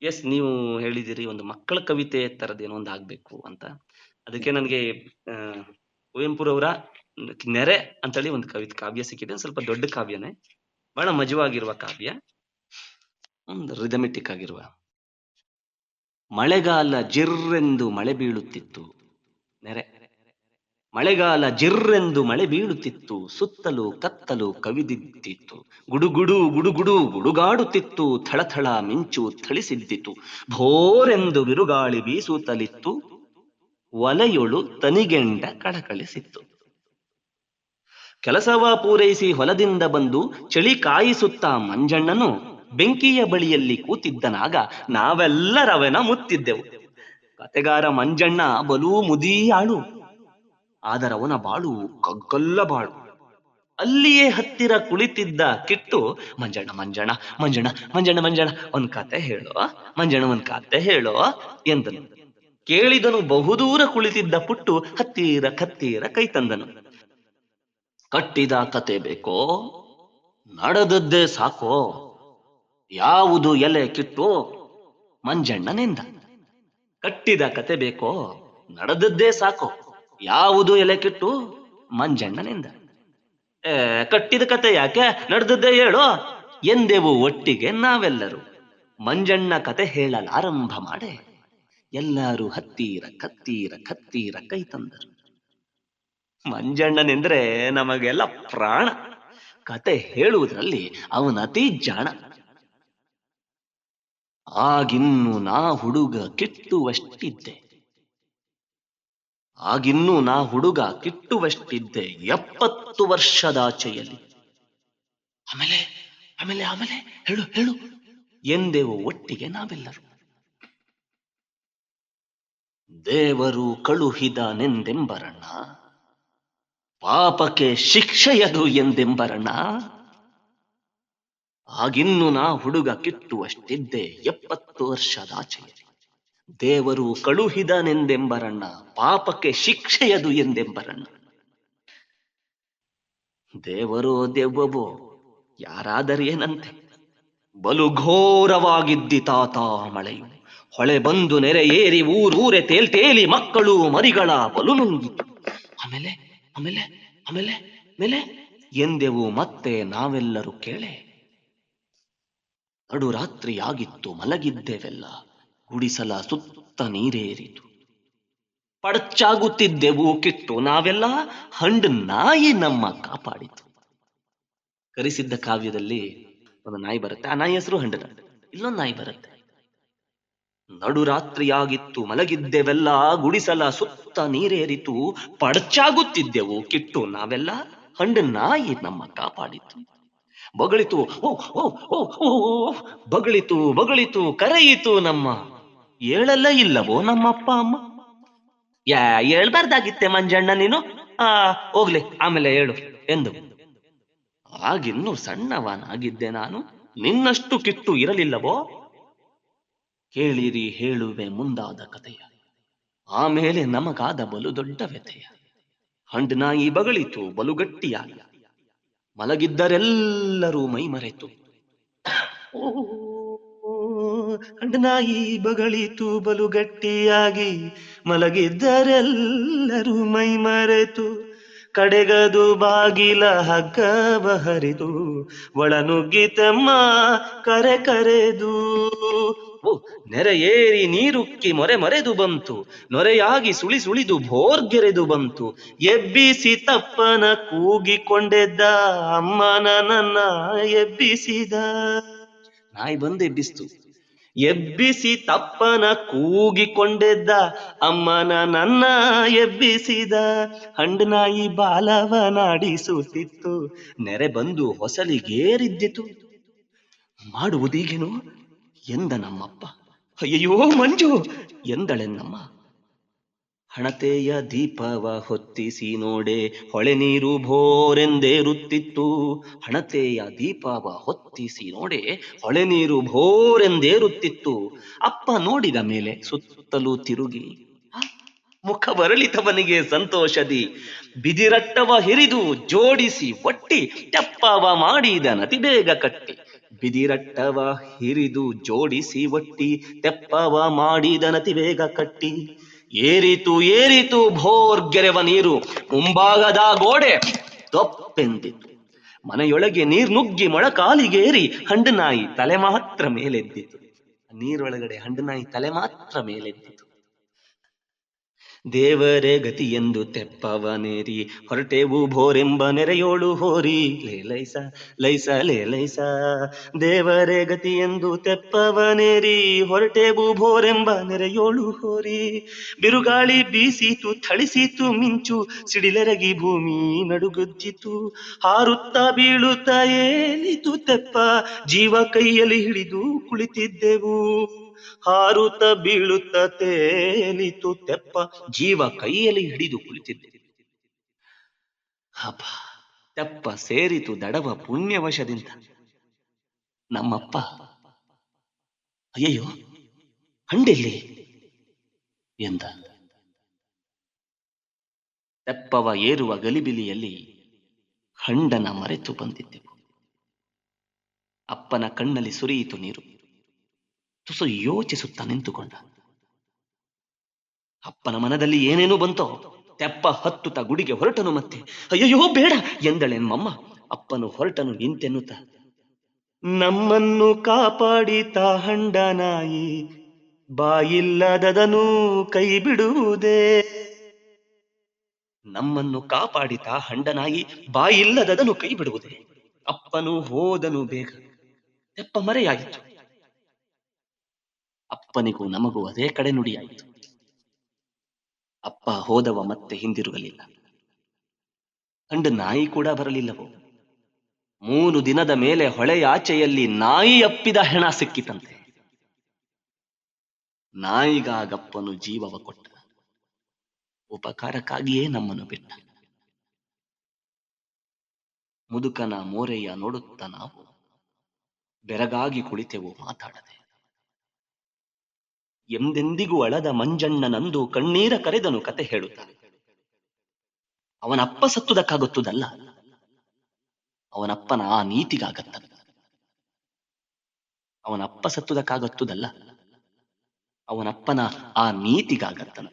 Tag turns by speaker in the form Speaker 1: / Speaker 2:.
Speaker 1: S, ನೀವು ಹೇಳಿದಿರಿ ಒಂದು ಮಕ್ಕಳ ಕವಿತೆ ತರದೇನೋ ಒಂದು ಆಗ್ಬೇಕು ಅಂತ. ಅದಕ್ಕೆ ನನಗೆ ಆ, ಕುವೆಂಪುರವರ ನೆರೆ ಅಂತೇಳಿ ಒಂದು ಕಾವ್ಯ ಸಿಕ್ಕಿದೆ. ಸ್ವಲ್ಪ ದೊಡ್ಡ ಕಾವ್ಯನೇ, ಬಹಳ ಮಜವಾಗಿರುವ ಕಾವ್ಯ, ಒಂದು ರಿದಮೆಟಿಕ್ ಆಗಿರುವ. ಮಳೆಗಾಲ ಜಿರ್ರೆಂದು ಮಳೆ ಬೀಳುತ್ತಿತ್ತು. ನೆರೆ. ಮಳೆಗಾಲ ಜಿರ್ರೆಂದು ಮಳೆ ಬೀಳುತ್ತಿತ್ತು, ಸುತ್ತಲೂ ಕತ್ತಲು ಕವಿದಿದ್ದಿತ್ತು. ಗುಡುಗುಡು ಗುಡುಗುಡು ಗುಡುಗಾಡುತ್ತಿತ್ತು, ಥಳಥಳ ಮಿಂಚು ಥಳಿಸಿದ್ದಿತು. ಭೋರೆಂದು ಬಿರುಗಾಳಿ ಬೀಸುತ್ತಲಿತ್ತು, ಒಲೆಯೊಳು ತನಿಗೆಂಡ ಕಳಕಳಿಸಿತ್ತು. ಕೆಲಸವ ಪೂರೈಸಿ ಹೊಲದಿಂದ ಬಂದು ಚಳಿ ಕಾಯಿಸುತ್ತಾ ಮಂಜಣ್ಣನು ಬೆಂಕಿಯ ಬಳಿಯಲ್ಲಿ ಕೂತಿದ್ದನಾಗ ನಾವೆಲ್ಲರವನ ಮುತ್ತಿದ್ದೆವು. ಕತೆಗಾರ ಮಂಜಣ್ಣ ಬಲೂ ಮುದಿಯಾಳು, ಆದರವನ ಬಾಳು ಕಗ್ಗಲ್ಲ ಬಾಳು. ಅಲ್ಲಿಯೇ ಹತ್ತಿರ ಕುಳಿತಿದ್ದ ಕಿಟ್ಟು, ಮಂಜಣ್ಣ ಮಂಜಣ್ಣ ಮಂಜಣ್ಣ ಮಂಜಣ್ಣ ಮಂಜಣ್ಣ ಒಂದ್ ಕತೆ ಹೇಳೋ, ಮಂಜಣ್ಣ ಒಂದ್ ಕತೆ ಹೇಳೋ ಎಂದನು. ಕೇಳಿದನು ಬಹುದೂರ ಕುಳಿತಿದ್ದ ಪುಟ್ಟು ಹತ್ತೀರ ಕತ್ತೀರ ಕೈ ತಂದನು. ಕಟ್ಟಿದ ಕತೆ ಬೇಕೋ, ನಡೆದದ್ದೇ ಸಾಕೋ, ಯಾವುದು ಎಲೆ ಕಿಟ್ಟು ಮಂಜಣ್ಣನಿಂದ. ಕಟ್ಟಿದ ಕತೆ ಬೇಕೋ, ನಡೆದದ್ದೇ ಸಾಕೋ, ಯಾವುದು ಎಲೆ ಕಿಟ್ಟು ಮಂಜಣ್ಣನಿಂದ. ಕಟ್ಟಿದ ಕತೆ ಯಾಕೆ, ನಡೆದದ್ದೇ ಹೇಳೋ ಎಂದೆವು ಒಟ್ಟಿಗೆ ನಾವೆಲ್ಲರೂ. ಮಂಜಣ್ಣ ಕತೆ ಹೇಳಲಾರಂಭ ಮಾಡೆ ಎಲ್ಲರೂ ಹತ್ತೀರ ಕತ್ತೀರ ಕತ್ತೀರ ಕೈ ತಂದರು. ಮಂಜಣ್ಣನೆಂದ್ರೆ ನಮಗೆಲ್ಲ ಪ್ರಾಣ, ಕತೆ ಹೇಳುವುದರಲ್ಲಿ ಅವನತಿ ಜಾಣ. ಆಗಿನ್ನು ನಾ ಹುಡುಗ ಕಿಟ್ಟುವಷ್ಟಿದ್ದೆ, ಆಗಿನ್ನೂ ನಾ ಹುಡುಗ ಕಿಟ್ಟುವಷ್ಟಿದ್ದೆ 70 ವರ್ಷದಾಚೆಯಲ್ಲಿ. ಆಮೇಲೆ ಆಮೇಲೆ ಆಮೇಲೆ ಹೇಳು ಹೇಳು ಎಂದೆವು ಒಟ್ಟಿಗೆ ನಾವೆಲ್ಲರೂ. ದೇವರು ಕಳುಹಿದನೆಂದೆಂಬರಣ್ಣ, ಪಾಪಕ್ಕೆ ಶಿಕ್ಷೆಯದು ಎಂದೆಂಬರಣ್ಣ. ಆಗಿನ್ನು ನಾ ಹುಡುಗ ಕಿಟ್ಟುವಷ್ಟಿದ್ದೆ 70 ವರ್ಷದಾಚೆಯಲ್ಲಿ. ದೇವರು ಕಳುಹಿದನೆಂದೆಂಬರಣ್ಣ, ಪಾಪಕ್ಕೆ ಶಿಕ್ಷೆಯದು ಎಂದೆಂಬರಣ್ಣ. ದೇವರೋ ದೆವ್ವವೋ ಯಾರಾದರೇನಂತೆ, ಬಲು ಘೋರವಾಗಿದ್ದಿತಾತ ಮಳೆಯು. ಹೊಳೆ ಬಂದು ನೆರೆ ಏರಿ ಊರೂರೆ ತೇಲ್ತೇಲಿ ಮಕ್ಕಳು ಮರಿಗಳ ಬಲು ನುಂಗಿತು. ಆಮೇಲೆ ಆಮೇಲೆ ಆಮೇಲೆ ಮೇಲೆ ಎಂದೆವು ಮತ್ತೆ ನಾವೆಲ್ಲರೂ ಕೇಳೆ. ನಡುರಾತ್ರಿಯಾಗಿತ್ತು ಮಲಗಿದ್ದೆವೆಲ್ಲ, ಗುಡಿಸಲ ಸುತ್ತ ನೀರೇರಿತು. ಪಡಚಾಗುತ್ತಿದ್ದೆವು ಕಿಟ್ಟು ನಾವೆಲ್ಲ, ಹಂಡ್ ನಾಯಿ ನಮ್ಮ ಕಾಪಾಡಿತು. ಕರಿಸಿದ್ದ ಕಾವ್ಯದಲ್ಲಿ ಒಂದು ನಾಯಿ ಬರುತ್ತೆ, ಆ ನಾಯಿ ಹೆಸರು ಹಂಡನ. ಇಲ್ಲೊಂದು ನಾಯಿ ಬರುತ್ತೆ. ನಡುರಾತ್ರಿಯಾಗಿತ್ತು ಮಲಗಿದ್ದೆವೆಲ್ಲ, ಗುಡಿಸಲ ಸುತ್ತ ನೀರೇರಿತು. ಪಡಚಾಗುತ್ತಿದ್ದೆವು ಕಿಟ್ಟು ನಾವೆಲ್ಲ, ಹಂಡ್ ನಾಯಿ ನಮ್ಮ ಕಾಪಾಡಿತು. ಬಗಳಿತು ಓ ಓ ಓ ಓ ಬಗಳಿತು ಬಗಳಿತು ಕರೆಯಿತು ನಮ್ಮ, ಏಳಲ್ಲ ಇಲ್ಲವೋ ನಮ್ಮಪ್ಪ ಅಮ್ಮ. ಹೇಳ್ಬಾರ್ದಾಗಿತ್ತೆ ಮಂಜಣ್ಣ ನೀನು, ಹೋಗ್ಲಿ ಆಮೇಲೆ ಹೇಳು ಎಂದು. ಆಗಿನ್ನು ಸಣ್ಣವನಾಗಿದ್ದೆ ನಾನು, ನಿನ್ನಷ್ಟು ಕಿಟ್ಟು ಇರಲಿಲ್ಲವೋ. ಕೇಳಿರಿ ಹೇಳುವೆ ಮುಂದಾದ ಕಥೆಯ, ಆಮೇಲೆ ನಮಗಾದ ಬಲು ದೊಡ್ಡ ವ್ಯಥೆಯ. ಹಂಡ್ ನಾಯಿ ಬಗಳಿತು ಬಲು ಗಟ್ಟಿಯಾಗಿ, ಮಲಗಿದ್ದರೆಲ್ಲರೂ ಮೈ ಮರೆತು. ಹಂಡ್ ನಾಯಿ ಬಗಳಿತು ಬಲು ಗಟ್ಟಿಯಾಗಿ, ಮಲಗಿದ್ದರೆಲ್ಲರೂ ಮೈ ಮರೆತು. ಕಡೆಗದು ಬಾಗಿಲ ಹಗ್ಗವ ಹರಿದು, ಒಳನುಗ್ಗಿತಮ್ಮ ಕರೆ ಕರೆದು. ನೆರೆ ಏರಿ ನೀರುಕ್ಕಿ ಮೊರೆ ಮರೆದು ಬಂತು, ನೊರೆಯಾಗಿ ಸುಳಿ ಸುಳಿದು ಭೋರ್ಗೆರೆದು ಬಂತು. ಎಬ್ಬಿಸಿ ತಪ್ಪನ ಕೂಗಿಕೊಂಡೆದ್ದ, ಅಮ್ಮನ ನನ್ನ ಎಬ್ಬಿಸಿದ. ನಾಯಿ ಬಂದು ಎಬ್ಬಿಸ್ತು. ಎಬ್ಬಿಸಿ ತಪ್ಪನ ಕೂಗಿಕೊಂಡೆದ್ದ, ಅಮ್ಮನ ನನ್ನ ಎಬ್ಬಿಸಿದ. ಹಂಡ್ ನಾಯಿ ಬಾಲವನಾಡಿಸುತ್ತಿತ್ತು, ನೆರೆ ಬಂದು ಹೊಸಲಿಗೇರಿದ್ದಿತು. ಮಾಡುವುದೀಗೇನು ಎಂದ ನಮ್ಮಪ್ಪ. ಅಯ್ಯಯ್ಯೋ ಮಂಜು ಎಂದಳೆನ್ನಮ್ಮ. ಹಣತೆಯ ದೀಪವ ಹೊತ್ತಿಸಿ ನೋಡೆ ಹೊಳೆ ನೀರು ಭೋರೆಂದೇರುತ್ತಿತ್ತು. ಹಣತೆಯ ದೀಪವ ಹೊತ್ತಿಸಿ ನೋಡೆ ಹೊಳೆ ನೀರು ಭೋರೆಂದೇರುತ್ತಿತ್ತು. ಅಪ್ಪ ನೋಡಿದ ಮೇಲೆ ಸುತ್ತಲೂ ತಿರುಗಿ, ಮುಖ ಬರಳಿತವನಿಗೆ ಸಂತೋಷದಿ. ಬಿದಿರಟ್ಟವ ಹಿರಿದು ಜೋಡಿಸಿ ಒಟ್ಟಿ, ತೆಪ್ಪವ ಮಾಡಿದ ನತಿ ಬೇಗ ಕಟ್ಟಿ. ಬಿದಿರಟ್ಟವ ಹಿರಿದು ಜೋಡಿಸಿ ಒಟ್ಟಿ ತೆಪ್ಪವ ಮಾಡಿದನತಿ ಬೇಗ ಕಟ್ಟಿ ಏರಿತು ಏರಿತು ಭೋರ್ಗೆರೆವ ನೀರು ಮುಂಭಾಗದ ಗೋಡೆ ದಪ್ಪೆಂದಿತು ಮನೆಯೊಳಗೆ ನೀರ್ ನುಗ್ಗಿ ಮೊಳಕಾಲಿಗೇರಿ ಹಂಡನಾಯಿ ತಲೆ ಮಾತ್ರ ಮೇಲೆದ್ದಿತು ನೀರೊಳಗಡೆ ಹಂಡನಾಯಿ ತಲೆ ಮಾತ್ರ ಮೇಲೆದ್ದಿತು ದೇವರೇ ಗತಿಯೆಂದು ತೆಪ್ಪವನೇರಿ ಹೊರಟೆವು ಭೋರೆಂಬ ನೆರೆಯೋಳು ಹೋರಿ ಲೇಲೈಸ ಲೈಸ ಲೇಲೈಸ ದೇವರೇ ಗತಿಯೆಂದು ತೆಪ್ಪವನೇರಿ ಹೊರಟೆವು ಭೋರೆಂಬ ನೆರೆಯೋಳು ಹೋರಿ ಬಿರುಗಾಳಿ ಬೀಸೀತು ಥಳಿಸೀತು ಮಿಂಚು ಸಿಡಿಲೆರಗಿ ಭೂಮಿ ನಡುಗುದ್ದಿತು ಹಾರುತ್ತ ಬೀಳುತ್ತ ಏಲಿತು ತೆಪ್ಪ ಜೀವ ಕೈಯಲ್ಲಿ ಹಿಡಿದು ಕುಳಿತಿದ್ದೆವು ಹಾರುತ್ತ ಬೀಳುತ್ತ ತೇಲಿತು ತೆಪ್ಪ ಜೀವ ಕೈಯಲ್ಲಿ ಹಿಡಿದು ಕುಳಿತಿದ್ದೆ ಹಬ್ಬ ತೆಪ್ಪ ಸೇರಿತು ದಡವ ಪುಣ್ಯವಶದಿಂದ ನಮ್ಮಪ್ಪ ಅಯ್ಯಯ್ಯೋ ಹಂಡೆಲ್ಲಿ ಎಂದ ತೆಪ್ಪವ ಏರುವ ಗಲಿಬಿಲಿಯಲ್ಲಿ ಹಂಡನ ಮರೆತು ಬಂದಿದ್ದೆವು ಅಪ್ಪನ ಕಣ್ಣಲ್ಲಿ ಸುರಿಯಿತು ನೀರು ತುಸು ಯೋಚಿಸುತ್ತಾ ನಿಂತುಕೊಂಡ ಅಪ್ಪನ ಮನದಲ್ಲಿ ಏನೇನೂ ಬಂತೋ ತೆಪ್ಪ ಹತ್ತುತ್ತ ಗುಡಿಗೆ ಹೊರಟನು ಮತ್ತೆ ಅಯ್ಯಯ್ಯೋ ಬೇಡ ಎಂದಳೆನ್ಮಮ್ಮ ಅಪ್ಪನು ಹೊರಟನು ನಿಂತೆನ್ನುತ್ತ ನಮ್ಮನ್ನು ಕಾಪಾಡಿತ ಹಂಡನಾಯಿ ಬಾಯಿಲ್ಲದದನು ಕೈ ಬಿಡುವುದೇ ನಮ್ಮನ್ನು ಕಾಪಾಡಿತ ಹಂಡನಾಯಿ ಬಾಯಿಲ್ಲದದನು ಕೈ ಬಿಡುವುದೇ ಅಪ್ಪನು ಹೋದನು ಬೇಗ ತೆಪ್ಪ ಮರೆಯಾಯಿತು ಅಪ್ಪನಿಗೂ ನಮಗೂ ಅದೇ ಕಡೆ ನುಡಿಯಾಯಿತು ಅಪ್ಪ ಹೋದವ ಮತ್ತೆ ಹಿಂದಿರುಗಲಿಲ್ಲ ಹಂಡ ನಾಯಿ ಕೂಡ ಬರಲಿಲ್ಲವೋ 3 ದಿನದ ಮೇಲೆ ಹೊಳೆಯಾಚೆಯಲ್ಲಿ ನಾಯಿ ಅಪ್ಪಿದ ಹೆಣ ಸಿಕ್ಕಿತಂತೆ ನಾಯಿಗಾಗಪ್ಪನು ಜೀವವ ಕೊಟ್ಟ ಉಪಕಾರಕ್ಕಾಗಿಯೇ ನಮ್ಮನ್ನು ಬಿಟ್ಟ ಮುದುಕನ ಮೋರೆಯ ನೋಡುತ್ತ ನಾವು ಬೆರಗಾಗಿ ಕುಳಿತೆವು ಮಾತಾಡದೆ ಎಂದೆಂದಿಗೂ ಅಳದ ಮಂಜಣ್ಣನಂದು ಕಣ್ಣೀರ ಕರೆದನು ಕತೆ ಹೇಳುತ್ತ ಅವನಪ್ಪ ಸತ್ತುದಕ್ಕಾಗುತ್ತದಲ್ಲ ಅವನಪ್ಪನ ಆ ನೀತಿಗಾಗತ್ತಲ್ಲ ಅವನಪ್ಪ ಸತ್ತುದಕ್ಕಾಗತ್ತುದಲ್ಲ ಅವನಪ್ಪನ ಆ ನೀತಿಗಾಗತ್ತಲ್ಲ